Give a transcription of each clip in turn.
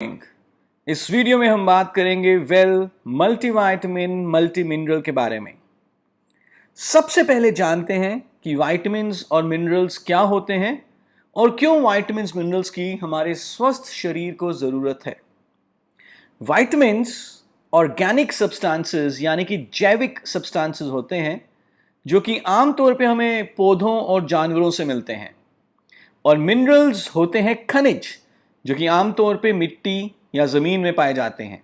Morning. इस video में हम बात करेंगे मल्टीविटामिन मल्टी मिनरल के बारे में। सबसे पहले जानते हैं कि विटामिन्स और मिनरल्स क्या होते हैं और क्यों विटामिन्स मिनरल्स की हमारे स्वस्थ शरीर को जरूरत है। विटामिन्स ऑर्गेनिक सब्सटेंसेस यानी कि जैविक सब्सटेंसेस होते हैं जो कि आमतौर पे हमें पौधों और जानवरों से मिलते हैं, और मिनरल्स होते हैं खनिज जो कि आमतौर पे मिट्टी या जमीन में पाए जाते हैं।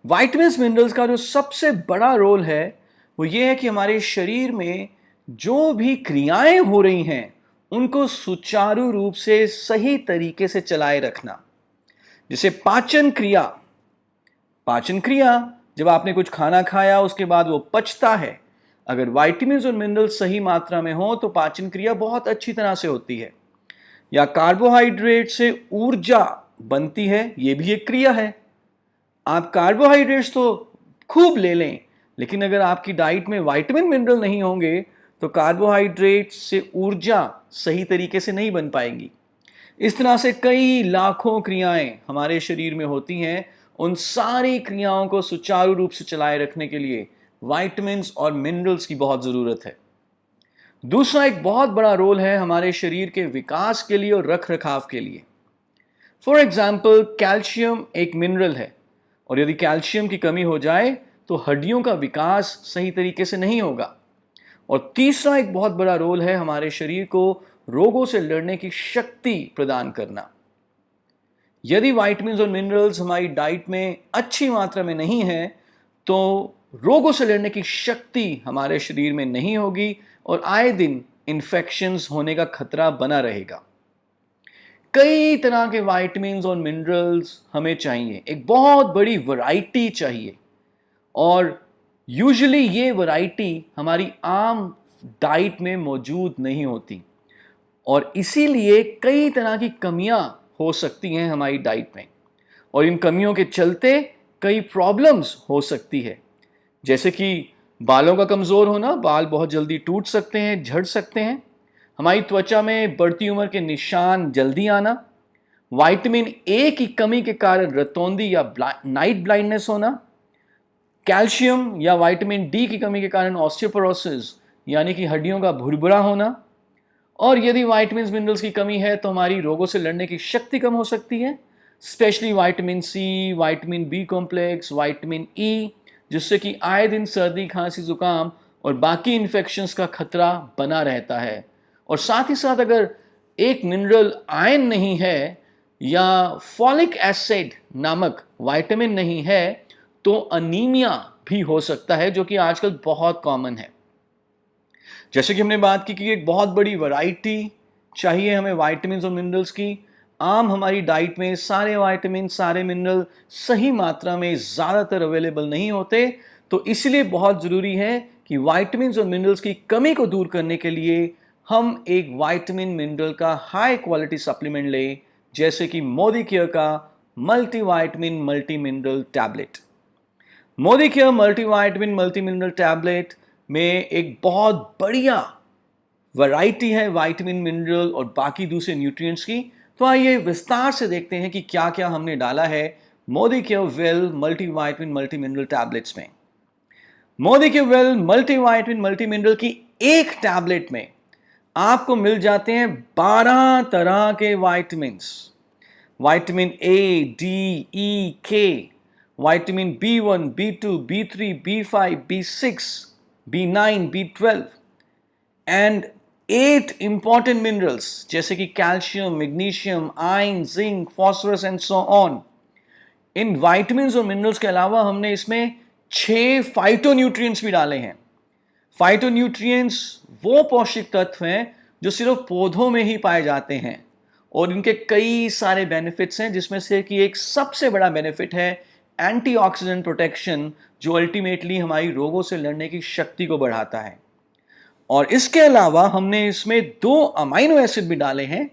विटामिन्स मिनरल्स का जो सबसे बड़ा रोल है वो ये है कि हमारे शरीर में जो भी क्रियाएं हो रही हैं उनको सुचारू रूप से सही तरीके से चलाए रखना। जैसे पाचन क्रिया जब आपने कुछ खाना खाया उसके बाद वो पचता है, अगर विटामिन्स और मिनरल्स सही मात्रा में हो तो पाचन क्रिया बहुत अच्छी तरह से होती है। या कार्बोहाइड्रेट से ऊर्जा बनती है, ये भी एक क्रिया है। आप कार्बोहाइड्रेट्स तो खूब ले लें, लेकिन अगर आपकी डाइट में विटामिन मिनरल नहीं होंगे तो कार्बोहाइड्रेट से ऊर्जा सही तरीके से नहीं बन पाएगी। इस तरह से कई लाखों क्रियाएं हमारे शरीर में होती हैं। उन सारी क्रियाओं को सुचारू रूप से चलाए रखने के लिए विटामिन्स और मिनरल्स की बहुत जरूरत है। दूसरा एक बहुत बड़ा रोल है हमारे शरीर के विकास के लिए और रख रखाव के लिए। फॉर एग्जाम्पल, कैल्शियम एक मिनरल है और यदि कैल्शियम की कमी हो जाए तो हड्डियों का विकास सही तरीके से नहीं होगा। और तीसरा एक बहुत बड़ा रोल है हमारे शरीर को रोगों से लड़ने की शक्ति प्रदान करना। यदि विटामिन्स और मिनरल्स हमारी डाइट में अच्छी मात्रा में नहीं है तो रोगों से लड़ने की शक्ति हमारे शरीर में नहीं होगी और आए दिन इन्फेक्शंस होने का खतरा बना रहेगा। कई तरह के विटामिन्स और मिनरल्स हमें चाहिए, एक बहुत बड़ी वैरायटी चाहिए, और यूजुअली ये वैरायटी हमारी आम डाइट में मौजूद नहीं होती और इसीलिए कई तरह की कमियां हो सकती हैं हमारी डाइट में, और इन कमियों के चलते कई प्रॉब्लम्स हो सकती है। जैसे कि बालों का कमज़ोर होना, बाल बहुत जल्दी टूट सकते हैं, झड़ सकते हैं। हमारी त्वचा में बढ़ती उम्र के निशान जल्दी आना, विटामिन ए की कमी के कारण रतौंधी या नाइट ब्लाइंडनेस होना, कैल्शियम या विटामिन डी की कमी के कारण ऑस्टियोपोरोसिस यानी कि हड्डियों का भुरभुरा होना, और यदि विटामिन्स मिनरल्स की कमी है तो हमारी रोगों से लड़ने की शक्ति कम हो सकती है, specially vitamin C, vitamin B complex, vitamin E, जिससे कि आए दिन सर्दी, खांसी, जुकाम और बाकी इन्फेक्शंस का खतरा बना रहता है। और साथ ही साथ अगर एक मिनरल आयरन नहीं है या फॉलिक एसिड नामक विटामिन नहीं है तो अनीमिया भी हो सकता है, जो कि आजकल बहुत कॉमन है। जैसे कि हमने बात की कि एक बहुत बड़ी वैरायटी चाहिए हमें विटामिन्स और मिनरल्स की। आम हमारी डाइट में सारे विटामिन, सारे मिनरल सही मात्रा में ज़्यादातर अवेलेबल नहीं होते, तो इसलिए बहुत ज़रूरी है कि विटामिन्स और मिनरल्स की कमी को दूर करने के लिए हम एक विटामिन मिनरल का हाई क्वालिटी सप्लीमेंट लें, जैसे कि मोदीकेयर का multivitamin multi mineral tablet. Modicare multivitamin multi mineral tablet में एक बहुत बढ़िया वैरायटी है विटामिन, मिनरल और बाकी दूसरे न्यूट्रिएंट्स की। तो आइए विस्तार से देखते हैं कि क्या क्या हमने डाला है Modicare well multivitamin multi mineral tablets में। Modicare well multivitamin multi mineral की एक टैबलेट में आपको मिल जाते हैं 12 तरह के विटामिन्स। विटामिन ए, डी, ई, के, vitamin B1, B2, B3, B5, B6, B9, B12 and 8 important minerals जैसे कि calcium, magnesium, iron, zinc, phosphorus and so on. In vitamins और मिनरल्स के अलावा हमने इसमें 6 फाइटोन्यूट्रिएंट्स भी डाले हैं। फाइटोन्यूट्रिएंट्स वो पौष्टिक तत्व हैं जो सिर्फ पौधों में ही पाए जाते हैं और इनके कई सारे बेनिफिट्स हैं, जिसमें से कि एक सबसे बड़ा बेनिफिट है एंटीऑक्सीडेंट प्रोटेक्शन, जो अल्टीमेटली हमारी रोगों से लड़ने की शक्ति को बढ़ाता है। और इसके अलावा हमने इसमें 2 अमाइनो एसिड भी डाले हैं,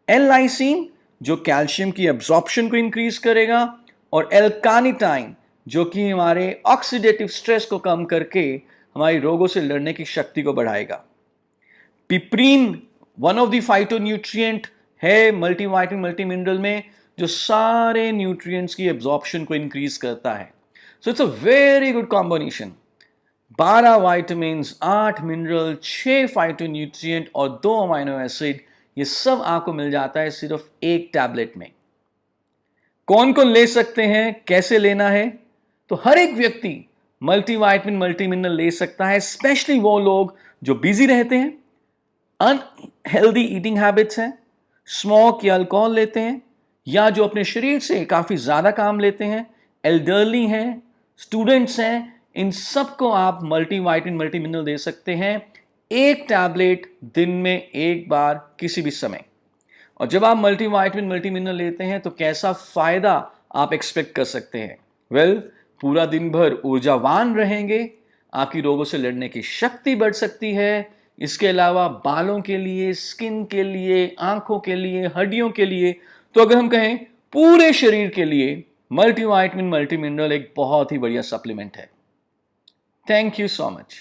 एल-लाइसिन जो कैल्शियम की एब्जॉर्प्शन को इंक्रीज करेगा, और एल-कार्निटाइन जो कि हमारे ऑक्सीडेटिव स्ट्रेस को कम करके हमारी रोगों से लड़ने की शक्ति को बढ़ाएगा। पिपरीन वन ऑफ द फाइटोन्यूट्रिएंट है मल्टीविटामिन मल्टी मिनरल में, जो सारे न्यूट्रिएंट्स की एब्जॉर्प्शन को इंक्रीज करता है। So it's a very good combination. 12 vitamins, 8 mineral, 6 phytonutrient और 2 अमाइनो एसिड, ये सब आपको मिल जाता है सिर्फ एक टैबलेट में। कौन कौन ले सकते हैं, कैसे लेना है? तो हर एक व्यक्ति मल्टीविटामिन मल्टी मिनरल ले सकता है, स्पेशली वो लोग जो बिजी रहते हैं, अनहेल्दी ईटिंग हैबिट्स हैं, स्मोक या अल्कोहल लेते हैं, या जो अपने शरीर से काफ़ी ज़्यादा काम लेते हैं, एल्डरली हैं, स्टूडेंट्स हैं, इन सबको आप मल्टीविटामिन मल्टी मिनरल दे सकते हैं, एक टैबलेट दिन में एक बार किसी भी समय। और जब आप मल्टीविटामिन मल्टी मिनरल लेते हैं तो कैसा फ़ायदा आप एक्सपेक्ट कर सकते हैं? वेल, पूरा दिन भर ऊर्जावान रहेंगे, आपकी रोगों से लड़ने की शक्ति बढ़ सकती है। इसके अलावा बालों के लिए, स्किन के लिए, आंखों के लिए, हड्डियों के लिए, तो अगर हम कहें पूरे शरीर के लिए मल्टीविटामिन मल्टी मिनरल एक बहुत ही बढ़िया सप्लीमेंट है। Thank you so much.